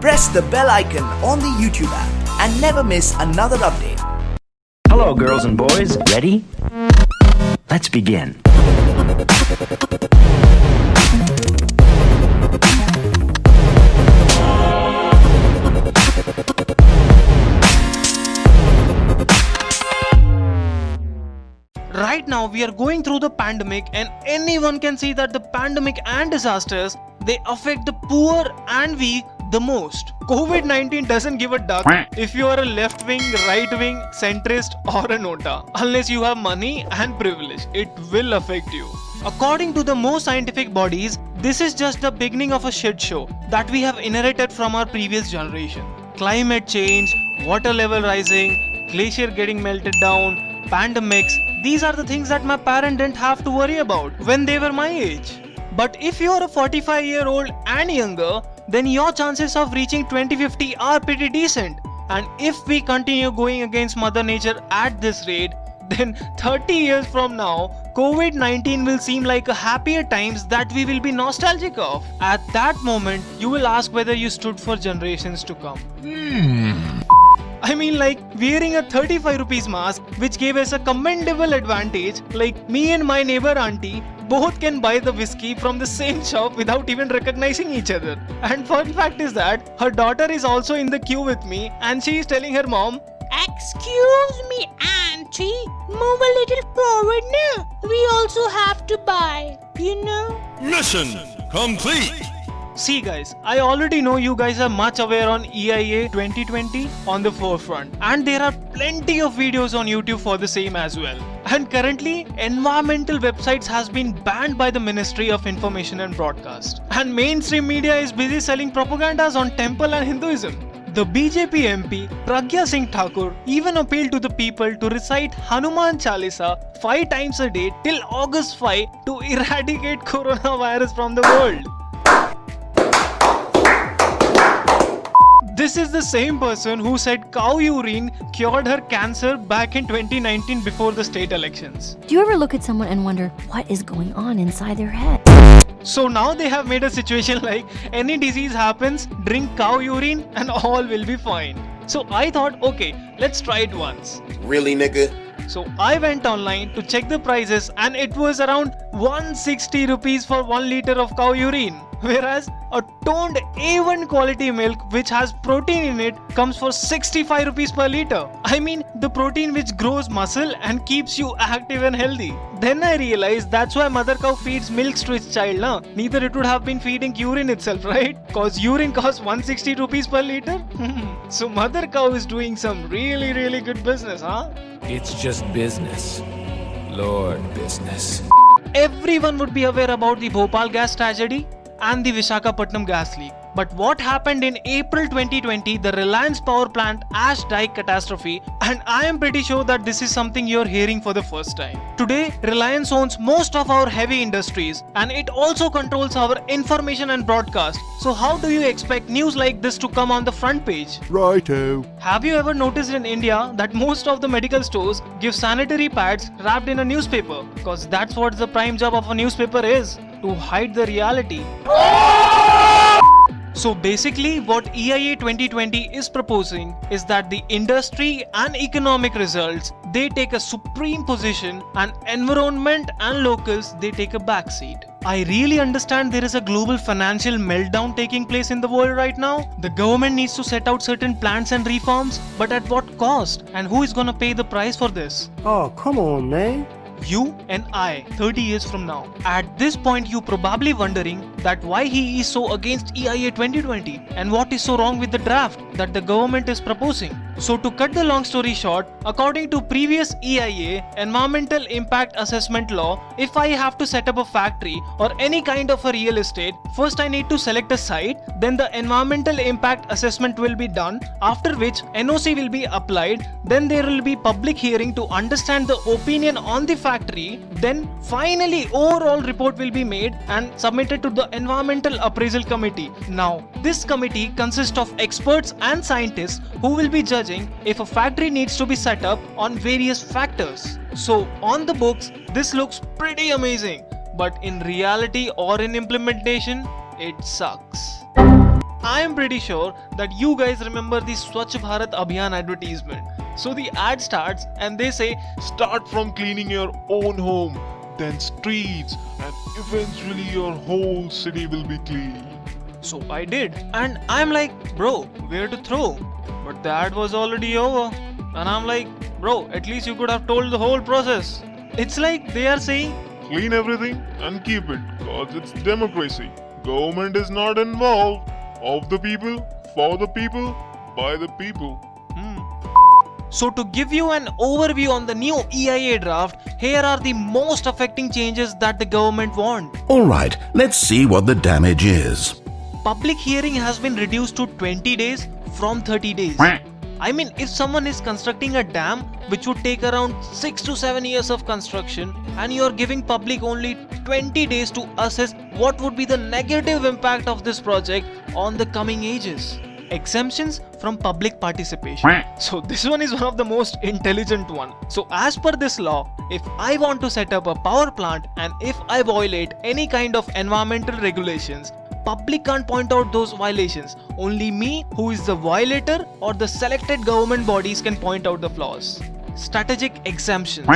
press the bell icon on the YouTube app and never miss another update. Hello, girls and boys. Ready? Let's begin. Right now we are going through the pandemic, and anyone can see that the pandemic and disasters, they affect the poor and weak the most. COVID-19 doesn't give a duck if you are a left wing, right wing, centrist or a nota. Unless you have money and privilege, it will affect you. According to the most scientific bodies, this is just the beginning of a shit show that we have inherited from our previous generation. Climate change, water level rising, glacier getting melted down, pandemics, these are the things that my parents didn't have to worry about when they were my age. But if you are a 45-year-old and younger, then your chances of reaching 2050 are pretty decent. And if we continue going against Mother Nature at this rate, then 30 years from now, COVID-19 will seem like a happier times that we will be nostalgic of. At that moment, you will ask whether you stood for generations to come. I mean, like wearing a 35 rupees mask, which gave us a commendable advantage. Like me and my neighbor auntie both can buy the whiskey from the same shop without even recognizing each other. And fun fact is that her daughter is also in the queue with me, and she is telling her mom, "Excuse me, auntie, move a little forward now. We also have to buy, you know." Mission complete. See guys, I already know you guys are much aware on EIA 2020 on the forefront, and there are plenty of videos on YouTube for the same as well. And currently, environmental websites has been banned by the Ministry of Information and Broadcast, and mainstream media is busy selling propagandas on temple and Hinduism. The BJP MP Pragya Singh Thakur even appealed to the people to recite Hanuman Chalisa 5 times a day till August 5 to eradicate coronavirus from the world. This is the same person who said cow urine cured her cancer back in 2019 before the state elections. Do you ever look at someone and wonder what is going on inside their head? So now they have made a situation like any disease happens, drink cow urine and all will be fine. So I thought, okay, let's try it once. Really, nigga? So I went online to check the prices, and it was around 160 rupees for 1 liter of cow urine. Whereas a toned A1 quality milk which has protein in it comes for 65 rupees per liter. I mean, the protein which grows muscle and keeps you active and healthy. Then I realized that's why mother cow feeds milks to its child, na? Neither it would have been feeding urine itself, right? Cause urine costs 160 rupees per liter. So mother cow is doing some really good business, huh? It's just business. Lord business. Everyone would be aware about the Bhopal gas tragedy and the Visakhapatnam gas leak. But what happened in April 2020, the Reliance power plant ash dike catastrophe, and I am pretty sure that this is something you're hearing for the first time. Today, Reliance owns most of our heavy industries, and it also controls our information and broadcast. So how do you expect news like this to come on the front page? Righto. Have you ever noticed in India that most of the medical stores give sanitary pads wrapped in a newspaper? Cause that's what the prime job of a newspaper is, to hide the reality. So basically what EIA 2020 is proposing is that the industry and economic results, they take a supreme position, and environment and locals, they take a backseat. I really understand there is a global financial meltdown taking place in the world right now. The government needs to set out certain plans and reforms, but at what cost? And who is gonna pay the price for this? Oh, come on, man. You and I, 30 years from now. At this point, you probably wondering that why he is so against EIA 2020 and what is so wrong with the draft that the government is proposing. So to cut the long story short, according to previous EIA, Environmental Impact Assessment Law, if I have to set up a factory or any kind of a real estate, first I need to select a site, then the environmental impact assessment will be done, after which NOC will be applied, then there will be public hearing to understand the opinion on the factory, then finally overall report will be made and submitted to the Environmental Appraisal Committee. Now, this committee consists of experts and scientists who will be judging if a factory needs to be set up on various factors. So on the books, this looks pretty amazing, but in reality or in implementation, it sucks. I am pretty sure that you guys remember the Swachh Bharat Abhiyan advertisement. So the ad starts and they say, Start from cleaning your own home, then streets, and eventually your whole city will be clean. so I did. And I'm like, bro, where to throw? But the ad was already over. And I'm like, bro, at least you could have told the whole process. It's like they are saying, Clean everything and keep it, cause it's democracy. Government is not involved. Of the people, for the people, by the people. So to give you an overview on the new EIA draft, here are the most affecting changes that the government want. Alright, let's see what the damage is. Public hearing has been reduced to 20 days from 30 days. I mean, if someone is constructing a dam which would take around 6 to 7 years of construction and you are giving public only 20 days to assess what would be the negative impact of this project on the coming ages. Exemptions from public participation. So this one is one of the most intelligent one. So as per this law, if I want to set up a power plant and if I violate any kind of environmental regulations, public can't point out those violations. Only me, who is the violator, or the selected government bodies can point out the flaws. Strategic exemptions.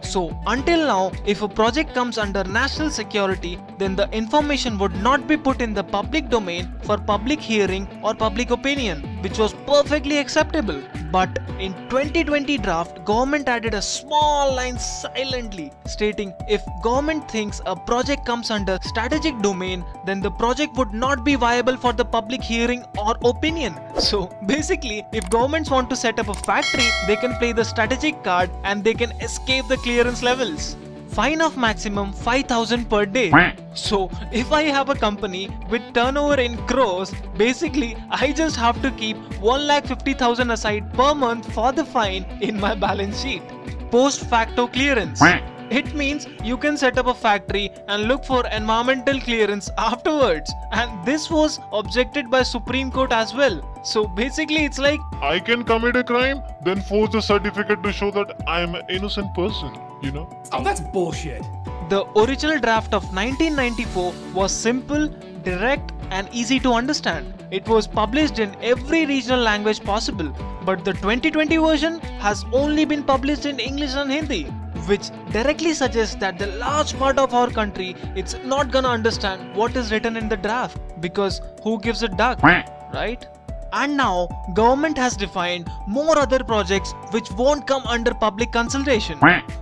So until now, if a project comes under national security, then the information would not be put in the public domain for public hearing or public opinion, which was perfectly acceptable. But in 2020 draft, government added a small line silently stating if government thinks a project comes under strategic domain, then the project would not be viable for the public hearing or opinion. So basically, if governments want to set up a factory, they can play the strategic card and they can escape the clearance levels. Fine of maximum 5,000 per day. So if I have a company with turnover in crores, basically I just have to keep 1,50,000 aside per month for the fine in my balance sheet. Post facto clearance. It means you can set up a factory and look for environmental clearance afterwards. And this was objected by Supreme Court as well. So basically it's like, I can commit a crime, then force the certificate to show that I am an innocent person, you know? Oh, that's bullshit. the original draft of 1994 was simple, direct and easy to understand. It was published in every regional language possible, but the 2020 version has only been published in English and Hindi, which directly suggests that the large part of our country it's not gonna understand what is written in the draft, because who gives a duck, right? And now government has defined more other projects which won't come under public consultation.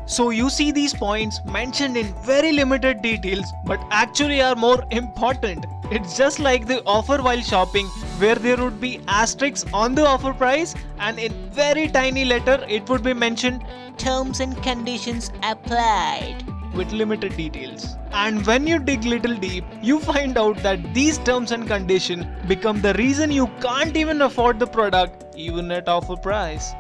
So you see these points mentioned in very limited details but actually are more important. It's just like the offer while shopping, where there would be asterisks on the offer price and in very tiny letter it would be mentioned Terms and conditions applied, with limited details. And when you dig little deep, you find out that these terms and conditions become the reason you can't even afford the product even at offer price.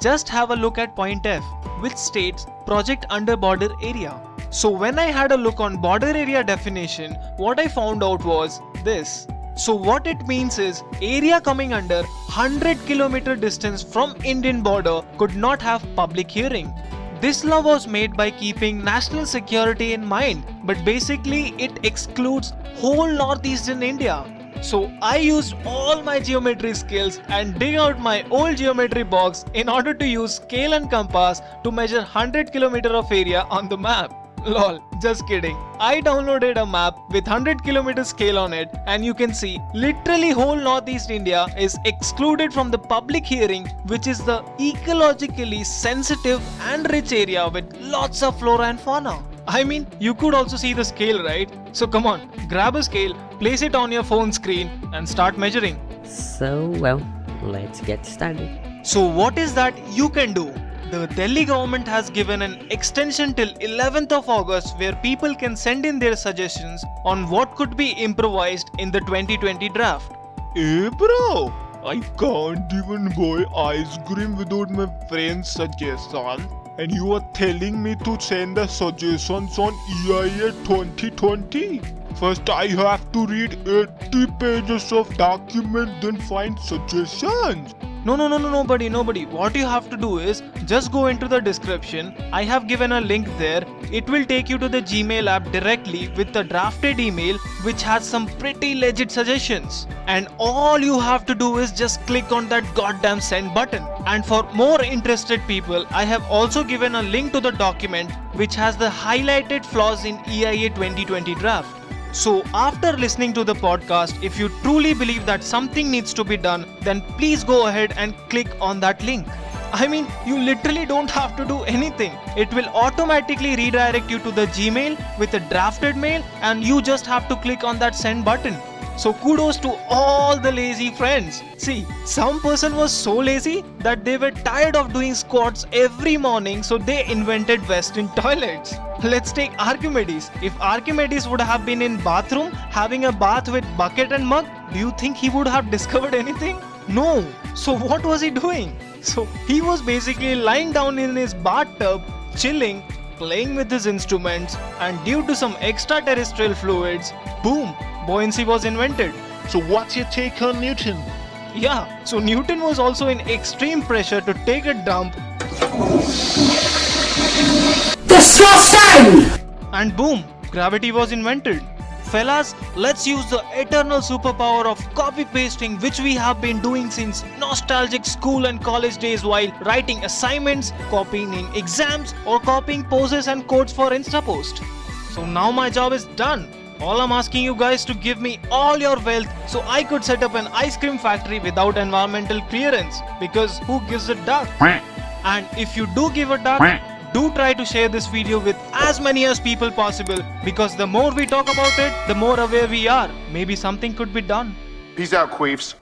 Just have a look at point F, which states project under border area. So when I had a look on border area definition, what I found out was this. So what it means is area coming under 100 km distance from Indian border could not have public hearing. This law was made by keeping national security in mind, but basically it excludes whole northeastern India. So I used all my geometry skills and dig out my old geometry box in order to use scale and compass to measure 100 km of area on the map. Lol, just kidding. I downloaded a map with 100 km scale on it, and you can see literally whole Northeast India is excluded from the public hearing, which is the ecologically sensitive and rich area with lots of flora and fauna. I mean, you could also see the scale, right? So come on, grab a scale, place it on your phone screen and start measuring. So, well, let's get started. So what is that you can do? The Delhi government has given an extension till 11th of August where people can send in their suggestions on what could be improvised in the 2020 draft. Hey bro, I can't even buy ice cream without my friend's suggestion. And you are telling me to send the suggestions on EIA 2020? First I have to read 80 pages of document, then find suggestions. Nobody. What you have to do is just go into the description. I have given a link there. It will take you to the Gmail app directly with the drafted email which has some pretty legit suggestions. And all you have to do is just click on that goddamn send button. And for more interested people, I have also given a link to the document which has the highlighted flaws in EIA 2020 draft. So after listening to the podcast, if you truly believe that something needs to be done, then please go ahead and click on that link. I mean, you literally don't have to do anything. It will automatically redirect you to the Gmail with a drafted mail, and you just have to click on that send button. So kudos to all the lazy friends. See, some person was so lazy that they were tired of doing squats every morning, so they invented Western toilets. Let's take Archimedes. If Archimedes would have been in bathroom having a bath with bucket and mug, do you think he would have discovered anything? No. So what was he doing? So he was basically lying down in his bathtub, chilling, playing with his instruments, and due to some extraterrestrial fluids, boom, buoyancy was invented. So what's your take on Newton? Yeah, so Newton was also in extreme pressure to take a dump. Disgusting! And boom, gravity was invented. Fellas, let's use the eternal superpower of copy pasting, which we have been doing since nostalgic school and college days while writing assignments, copying in exams, or copying poses and codes for Instapost. So now my job is done. All I'm asking you guys to give me all your wealth so I could set up an ice cream factory without environmental clearance, because who gives a duck? And if you do give a duck, do try to share this video with as many as people possible, because the more we talk about it, the more aware we are. Maybe something could be done. Peace out, queefs.